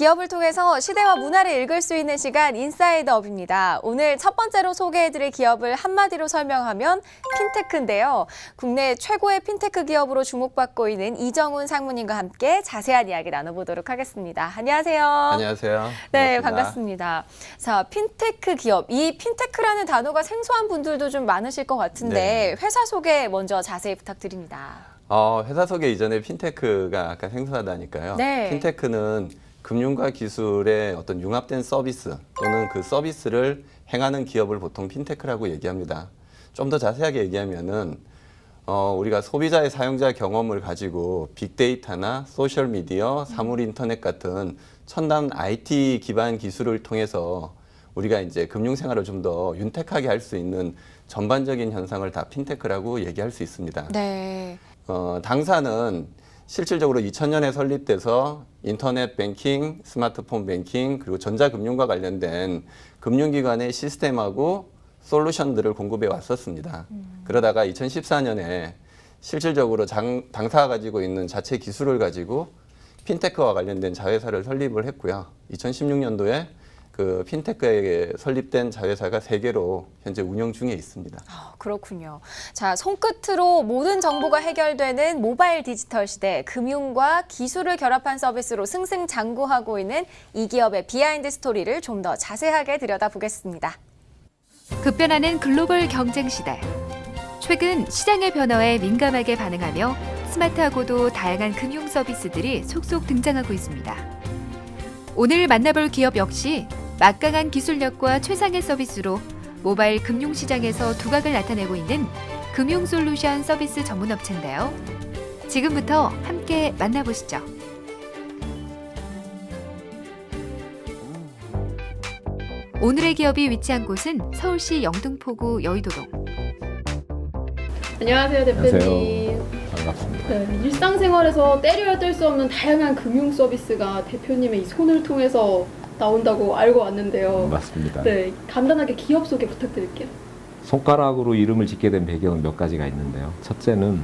기업을 통해서 시대와 문화를 읽을 수 있는 시간 인사이드 업입니다. 오늘 첫 번째로 소개해드릴 기업을 한마디로 설명하면 핀테크인데요. 국내 최고의 핀테크 기업으로 주목받고 있는 이정훈 상무님과 함께 자세한 이야기 나눠보도록 하겠습니다. 안녕하세요. 안녕하세요. 네, 반갑습니다. 자, 핀테크 기업. 이 핀테크라는 단어가 생소한 분들도 좀 많으실 것 같은데 회사 소개 먼저 자세히 부탁드립니다. 회사 소개 이전에 핀테크가 아까 생소하다니까요. 네. 핀테크는 금융과 기술의 어떤 융합된 서비스 또는 그 서비스를 행하는 기업을 보통 핀테크라고 얘기합니다. 좀 더 자세하게 얘기하면은 우리가 소비자의 사용자 경험을 가지고 빅데이터나 소셜미디어, 사물 인터넷 같은 첨단 IT 기반 기술을 통해서 우리가 이제 금융생활을 좀 더 윤택하게 할 수 있는 전반적인 현상을 다 핀테크라고 얘기할 수 있습니다. 네. 당사는 실질적으로 2000년에 설립돼서 인터넷 뱅킹, 스마트폰 뱅킹, 그리고 전자금융과 관련된 금융기관의 시스템하고 솔루션들을 공급해 왔었습니다. 그러다가 2014년에 실질적으로 당사가 가지고 있는 자체 기술을 가지고 핀테크와 관련된 자회사를 설립을 했고요. 2016년도에 그 핀테크에 설립된 자회사가 3개로 현재 운영 중에 있습니다. 그렇군요. 자, 손끝으로 모든 정보가 해결되는 모바일 디지털 시대, 금융과 기술을 결합한 서비스로 승승장구하고 있는 이 기업의 비하인드 스토리를 좀 더 자세하게 들여다보겠습니다. 급변하는 글로벌 경쟁 시대. 최근 시장의 변화에 민감하게 반응하며 스마트하고도 다양한 금융 서비스들이 속속 등장하고 있습니다. 오늘 만나볼 기업 역시 막강한 기술력과 최상의 서비스로 모바일 금융 시장에서 두각을 나타내고 있는 금융 솔루션 서비스 전문 업체인데요. 지금부터 함께 만나보시죠. 오늘의 기업이 위치한 곳은 서울시 영등포구 여의도동. 안녕하세요, 대표님. 안녕하세요. 반갑습니다. 네, 일상생활에서 때려야 뗄 수 없는 다양한 금융 서비스가 대표님의 이 손을 통해서 나온다고 알고 왔는데요. 맞습니다. 네, 간단하게 기업 소개 부탁드릴게요. 손가락으로 이름을 짓게 된 배경은 몇 가지가 있는데요. 첫째는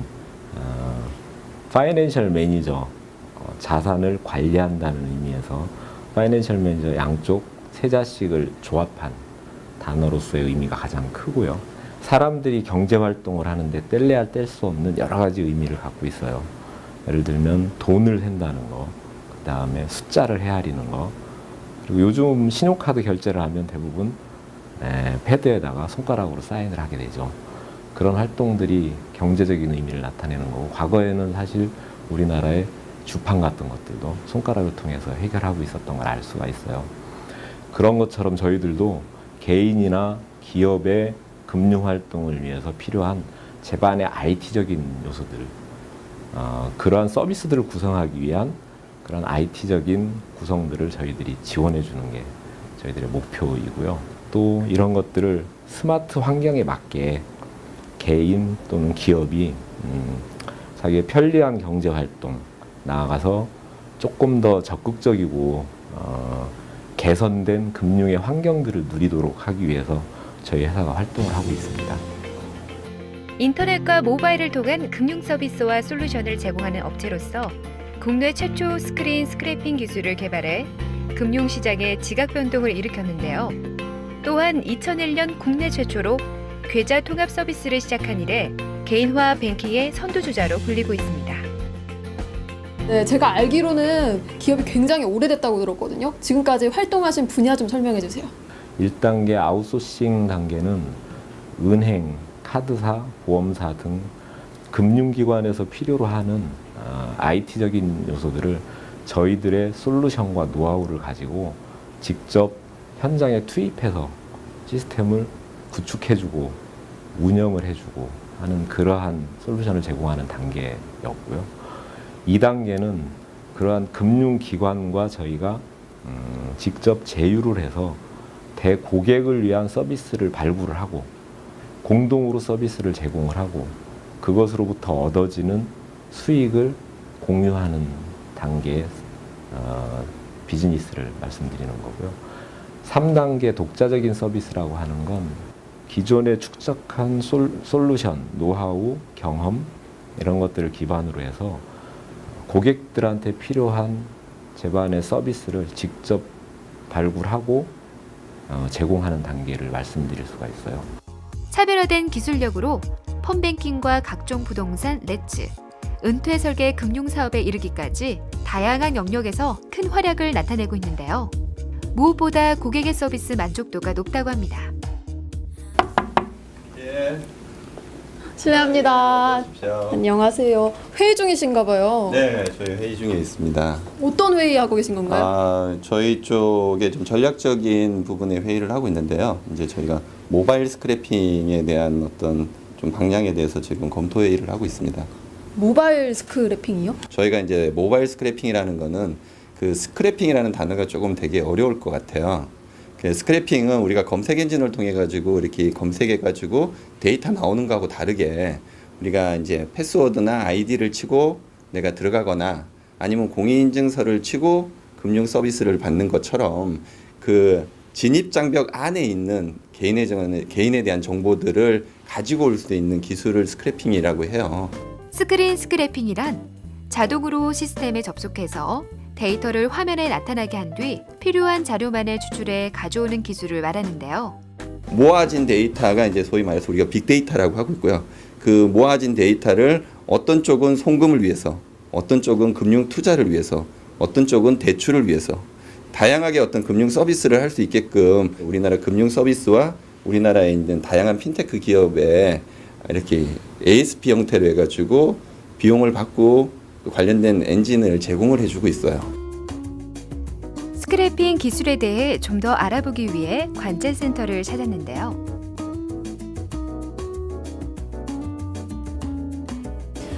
파이낸셜 매니저, 자산을 관리한다는 의미에서 파이낸셜 매니저 양쪽 세 자식을 조합한 단어로서의 의미가 가장 크고요. 사람들이 경제활동을 하는데 뗄래야 뗄 수 없는 여러 가지 의미를 갖고 있어요. 예를 들면 돈을 샌다는 거, 그 다음에 숫자를 헤아리는 거, 그리고 요즘 신용카드 결제를 하면 대부분 패드에다가 손가락으로 사인을 하게 되죠. 그런 활동들이 경제적인 의미를 나타내는 거고, 과거에는 사실 우리나라의 주판 같은 것들도 손가락을 통해서 해결하고 있었던 걸 알 수가 있어요. 그런 것처럼 저희들도 개인이나 기업의 금융활동을 위해서 필요한 집안의 IT적인 요소들, 그러한 서비스들을 구성하기 위한 그런 IT적인 구성들을 저희들이 지원해 주는 게 저희들의 목표이고요. 또 이런 것들을 스마트 환경에 맞게 개인 또는 기업이 자기의 편리한 경제활동, 나아가서 조금 더 적극적이고 개선된 금융의 환경들을 누리도록 하기 위해서 저희 회사가 활동을 하고 있습니다. 인터넷과 모바일을 통한 금융 서비스와 솔루션을 제공하는 업체로서 국내 최초 스크린 스크래핑 기술을 개발해 금융시장의 지각 변동을 일으켰는데요. 또한 2001년 국내 최초로 계좌 통합 서비스를 시작한 이래 개인화 뱅킹의 선두주자로 불리고 있습니다. 네, 제가 알기로는 기업이 굉장히 오래됐다고 들었거든요. 지금까지 활동하신 분야 좀 설명해 주세요. 1단계 아웃소싱 단계는 은행, 카드사, 보험사 등 금융기관에서 필요로 하는 IT적인 요소들을 저희들의 솔루션과 노하우를 가지고 직접 현장에 투입해서 시스템을 구축해주고 운영을 해주고 하는 그러한 솔루션을 제공하는 단계였고요. 2단계는 그러한 금융기관과 저희가 직접 제휴를 해서 대고객을 위한 서비스를 발굴을 하고 공동으로 서비스를 제공을 하고 그것으로부터 얻어지는 수익을 공유하는 단계의 비즈니스를 말씀드리는 거고요. 3단계 독자적인 서비스라고 하는 건 기존에 축적한 솔루션, 노하우, 경험 이런 것들을 기반으로 해서 고객들한테 필요한 제반의 서비스를 직접 발굴하고 제공하는 단계를 말씀드릴 수가 있어요. 차별화된 기술력으로 펀뱅킹과 각종 부동산, 렛츠, 은퇴 설계 금융사업에 이르기까지 다양한 영역에서 큰 활약을 나타내고 있는데요. 무엇보다 고객의 서비스 만족도가 높다고 합니다. 예. 실례합니다. 안녕하세요. 회의 중이신가 봐요. 네, 저희 회의 중에 있습니다. 어떤 회의 하고 계신 건가요? 저희 쪽에 좀 전략적인 부분의 회의를 하고 있는데요. 이제 저희가 모바일 스크래핑에 대한 어떤 좀 방향에 대해서 지금 검토 회의를 하고 있습니다. 모바일 스크래핑이요? 저희가 이제 모바일 스크래핑이라는 거는 그 스크래핑이라는 단어가 조금 되게 어려울 것 같아요. 그 스크래핑은 우리가 검색 엔진을 통해 가지고 이렇게 검색해 가지고 데이터 나오는 거하고 다르게 우리가 이제 패스워드나 아이디를 치고 내가 들어가거나 아니면 공인인증서를 치고 금융 서비스를 받는 것처럼 그 진입 장벽 안에 있는 개인에 대한 정보들을 가지고 올 수 있는 기술을 스크래핑이라고 해요. 스크린 스크래핑이란 자동으로 시스템에 접속해서 데이터를 화면에 나타나게 한 뒤 필요한 자료만을 추출해 가져오는 기술을 말하는데요. 모아진 데이터가 이제 소위 말해서 우리가 빅데이터라고 하고 있고요. 그 모아진 데이터를 어떤 쪽은 송금을 위해서, 어떤 쪽은 금융 투자를 위해서, 어떤 쪽은 대출을 위해서 다양하게 어떤 금융 서비스를 할 수 있게끔 우리나라 금융 서비스와 우리나라에 있는 다양한 핀테크 기업에 이렇게 ASP 형태로 해가지고 비용을 받고 관련된 엔진을 제공을 해주고 있어요. 스크래핑 기술에 대해 좀 더 알아보기 위해 관제센터를 찾았는데요.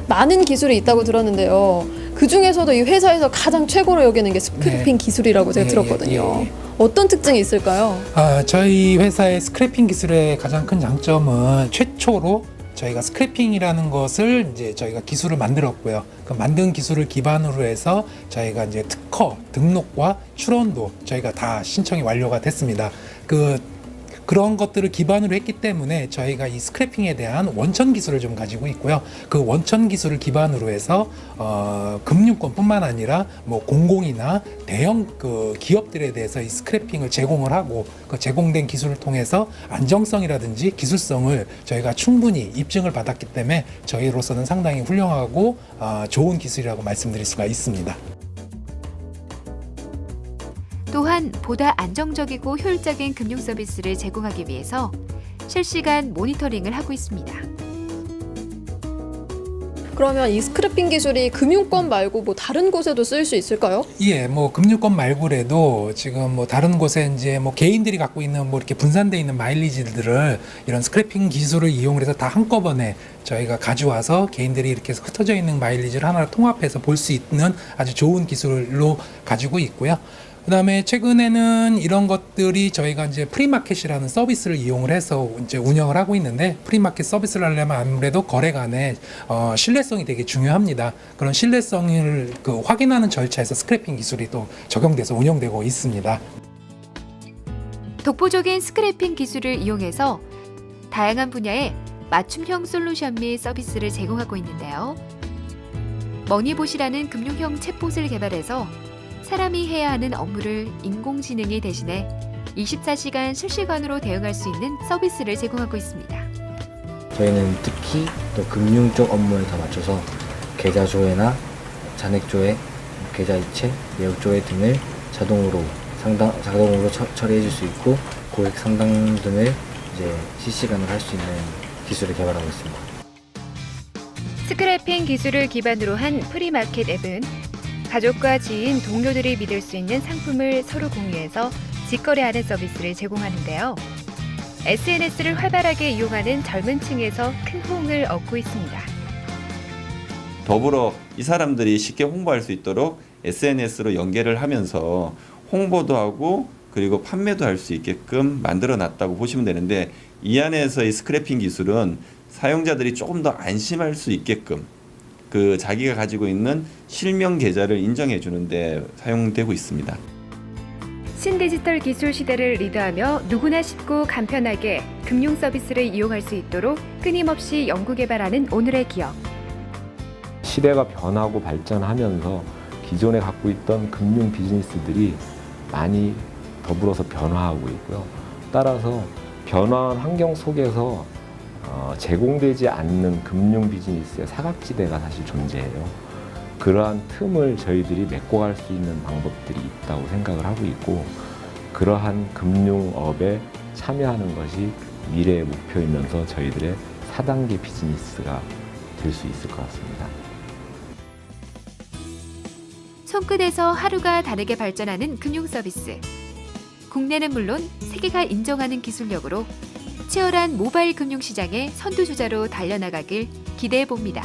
많은 기술이 있다고 들었는데요. 그 중에서도 이 회사에서 가장 최고로 여기는 게 스크래핑 기술이라고 제가 들었거든요. 어떤 특징이 있을까요? 저희 회사의 스크래핑 기술의 가장 큰 장점은 최초로 저희가 스크래핑이라는 것을 이제 저희가 기술을 만들었고요. 그 만든 기술을 기반으로 해서 저희가 이제 특허 등록과 출원도 저희가 다 신청이 완료가 됐습니다. 그런 것들을 기반으로 했기 때문에 저희가 이 스크래핑에 대한 원천 기술을 좀 가지고 있고요. 그 원천 기술을 기반으로 해서 금융권뿐만 아니라 뭐 공공이나 대형 그 기업들에 대해서 이 스크래핑을 제공을 하고 그 제공된 기술을 통해서 안정성이라든지 기술성을 저희가 충분히 입증을 받았기 때문에 저희로서는 상당히 훌륭하고 좋은 기술이라고 말씀드릴 수가 있습니다. 또한 보다 안정적이고 효율적인 금융 서비스를 제공하기 위해서 실시간 모니터링을 하고 있습니다. 그러면 이 스크래핑 기술이 금융권 말고 뭐 다른 곳에도 쓰일 수 있을까요? 예, 뭐 금융권 말고라도 지금 뭐 다른 곳에 이제 뭐 개인들이 갖고 있는 뭐 이렇게 분산되어 있는 마일리지들을 이런 스크래핑 기술을 이용해서 다 한꺼번에 저희가 가져와서 개인들이 이렇게 흩어져 있는 마일리지를 하나 통합해서 볼 수 있는 아주 좋은 기술로 가지고 있고요. 그다음에 최근에는 이런 것들이 저희가 이제 프리마켓이라는 서비스를 이용을 해서 이제 운영을 하고 있는데 프리마켓 서비스를 하려면 아무래도 거래 간에 신뢰성이 되게 중요합니다. 그런 신뢰성을 확인하는 절차에서 스크래핑 기술이 또 적용돼서 운영되고 있습니다. 독보적인 스크래핑 기술을 이용해서 다양한 분야의 맞춤형 솔루션 및 서비스를 제공하고 있는데요. 머니봇이라는 금융형 챗봇을 개발해서 사람이 해야 하는 업무를 인공지능이 대신해 24시간 실시간으로 대응할 수 있는 서비스를 제공하고 있습니다. 저희는 특히 또 금융 쪽 업무에 더 맞춰서 계좌 조회나 잔액 조회, 계좌 이체, 내역 조회 등을 자동으로 처리해 줄 수 있고 고객 상담 등을 이제 실시간으로 할 수 있는 기술을 개발하고 있습니다. 스크래핑 기술을 기반으로 한 프리마켓 앱은 가족과 지인, 동료들이 믿을 수 있는 상품을 서로 공유해서 직거래하는 서비스를 제공하는데요. SNS를 활발하게 이용하는 젊은 층에서 큰 호응을 얻고 있습니다. 더불어 이 사람들이 쉽게 홍보할 수 있도록 SNS로 연계를 하면서 홍보도 하고 그리고 판매도 할 수 있게끔 만들어 놨다고 보시면 되는데 이 안에서 이 스크래핑 기술은 사용자들이 조금 더 안심할 수 있게끔 그 자기가 가지고 있는 실명 계좌를 인정해 주는데 사용되고 있습니다. 신디지털 기술 시대를 리드하며 누구나 쉽고 간편하게 금융 서비스를 이용할 수 있도록 끊임없이 연구 개발하는 오늘의 기업. 시대가 변하고 발전하면서 기존에 갖고 있던 금융 비즈니스들이 많이 더불어서 변화하고 있고요. 따라서 변화한 환경 속에서 제공되지 않는 금융 비즈니스의 사각지대가 사실 존재해요. 그러한 틈을 저희들이 메꿔갈 수 있는 방법들이 있다고 생각을 하고 있고, 그러한 금융업에 참여하는 것이 미래의 목표이면서 저희들의 4단계 비즈니스가 될 수 있을 것 같습니다. 손끝에서 하루가 다르게 발전하는 금융 서비스. 국내는 물론 세계가 인정하는 기술력으로 치열한 모바일 금융 시장의 선두주자로 달려나가길 기대해 봅니다.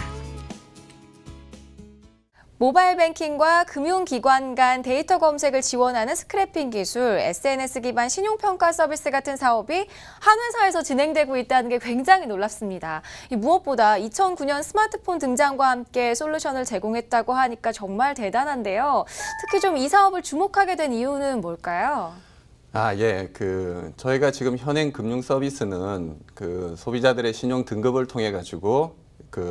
모바일 뱅킹과 금융기관 간 데이터 검색을 지원하는 스크래핑 기술, SNS 기반 신용평가 서비스 같은 사업이 한 회사에서 진행되고 있다는 게 굉장히 놀랍습니다. 무엇보다 2009년 스마트폰 등장과 함께 솔루션을 제공했다고 하니까 정말 대단한데요. 특히 좀 이 사업을 주목하게 된 이유는 뭘까요? 예. 저희가 지금 현행 금융 서비스는 소비자들의 신용 등급을 통해 가지고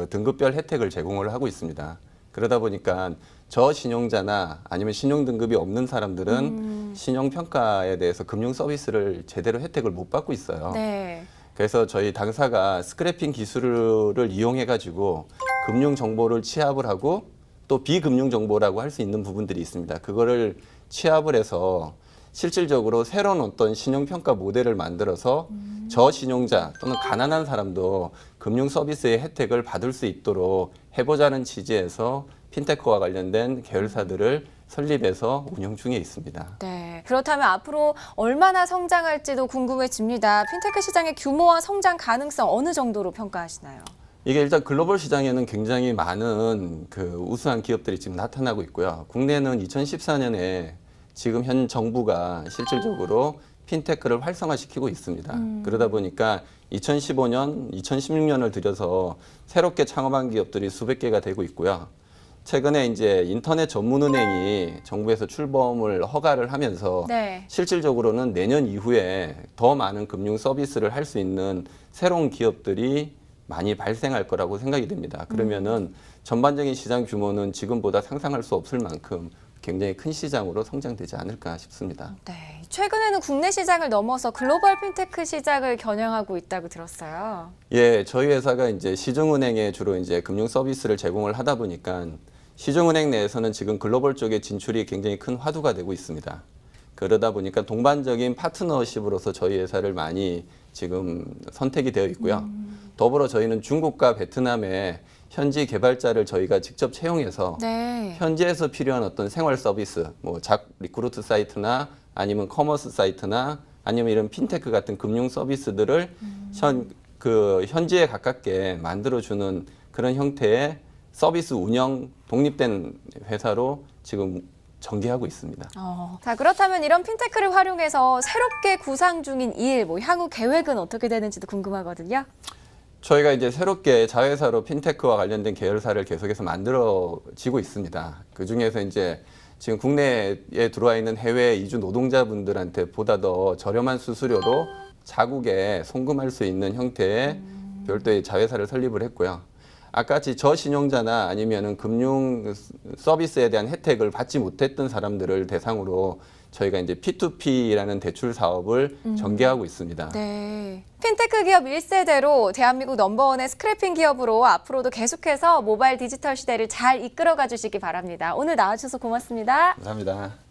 등급별 혜택을 제공을 하고 있습니다. 그러다 보니까 저신용자나 아니면 신용 등급이 없는 사람들은 신용평가에 대해서 금융 서비스를 제대로 혜택을 못 받고 있어요. 네. 그래서 저희 당사가 스크래핑 기술을 이용해 가지고 금융 정보를 취합을 하고 또 비금융 정보라고 할 수 있는 부분들이 있습니다. 그거를 취합을 해서 실질적으로 새로운 어떤 신용평가 모델을 만들어서 저신용자 또는 가난한 사람도 금융 서비스의 혜택을 받을 수 있도록 해보자는 취지에서 핀테크와 관련된 계열사들을 설립해서 운영 중에 있습니다. 네. 그렇다면 앞으로 얼마나 성장할지도 궁금해집니다. 핀테크 시장의 규모와 성장 가능성 어느 정도로 평가하시나요? 이게 일단 글로벌 시장에는 굉장히 많은 우수한 기업들이 지금 나타나고 있고요. 국내는 2014년에 지금 현 정부가 실질적으로 핀테크를 활성화시키고 있습니다. 그러다 보니까 2015년, 2016년을 들여서 새롭게 창업한 기업들이 수백 개가 되고 있고요. 최근에 이제 인터넷 전문은행이 정부에서 출범을 허가를 하면서 네. 실질적으로는 내년 이후에 더 많은 금융 서비스를 할 수 있는 새로운 기업들이 많이 발생할 거라고 생각이 됩니다. 그러면은 전반적인 시장 규모는 지금보다 상상할 수 없을 만큼 굉장히 큰 시장으로 성장되지 않을까 싶습니다. 네. 최근에는 국내 시장을 넘어서 글로벌 핀테크 시장을 겨냥하고 있다고 들었어요. 예, 저희 회사가 이제 시중은행에 주로 이제 금융 서비스를 제공을 하다 보니까 시중은행 내에서는 지금 글로벌 쪽에 진출이 굉장히 큰 화두가 되고 있습니다. 그러다 보니까 동반적인 파트너십으로서 저희 회사를 많이 지금 선택이 되어 있고요. 더불어 저희는 중국과 베트남에 현지 개발자를 저희가 직접 채용해서 네. 현지에서 필요한 어떤 생활 서비스, 리크루트 사이트나 아니면 커머스 사이트나 아니면 이런 핀테크 같은 금융 서비스들을 현지에 가깝게 만들어주는 그런 형태의 서비스 운영 독립된 회사로 지금 전개하고 있습니다. 자, 그렇다면 이런 핀테크를 활용해서 새롭게 구상 중인 일, 향후 계획은 어떻게 되는지도 궁금하거든요. 저희가 이제 새롭게 자회사로 핀테크와 관련된 계열사를 계속해서 만들어지고 있습니다. 그 중에서 이제 지금 국내에 들어와 있는 해외 이주 노동자분들한테 보다 더 저렴한 수수료로 자국에 송금할 수 있는 형태의 별도의 자회사를 설립을 했고요. 아까 같이 저신용자나 아니면은 금융 서비스에 대한 혜택을 받지 못했던 사람들을 대상으로 저희가 이제 P2P라는 대출 사업을 전개하고 있습니다. 네. 핀테크 기업 1세대로 대한민국 넘버원의 스크래핑 기업으로 앞으로도 계속해서 모바일 디지털 시대를 잘 이끌어가 주시기 바랍니다. 오늘 나와주셔서 고맙습니다. 감사합니다.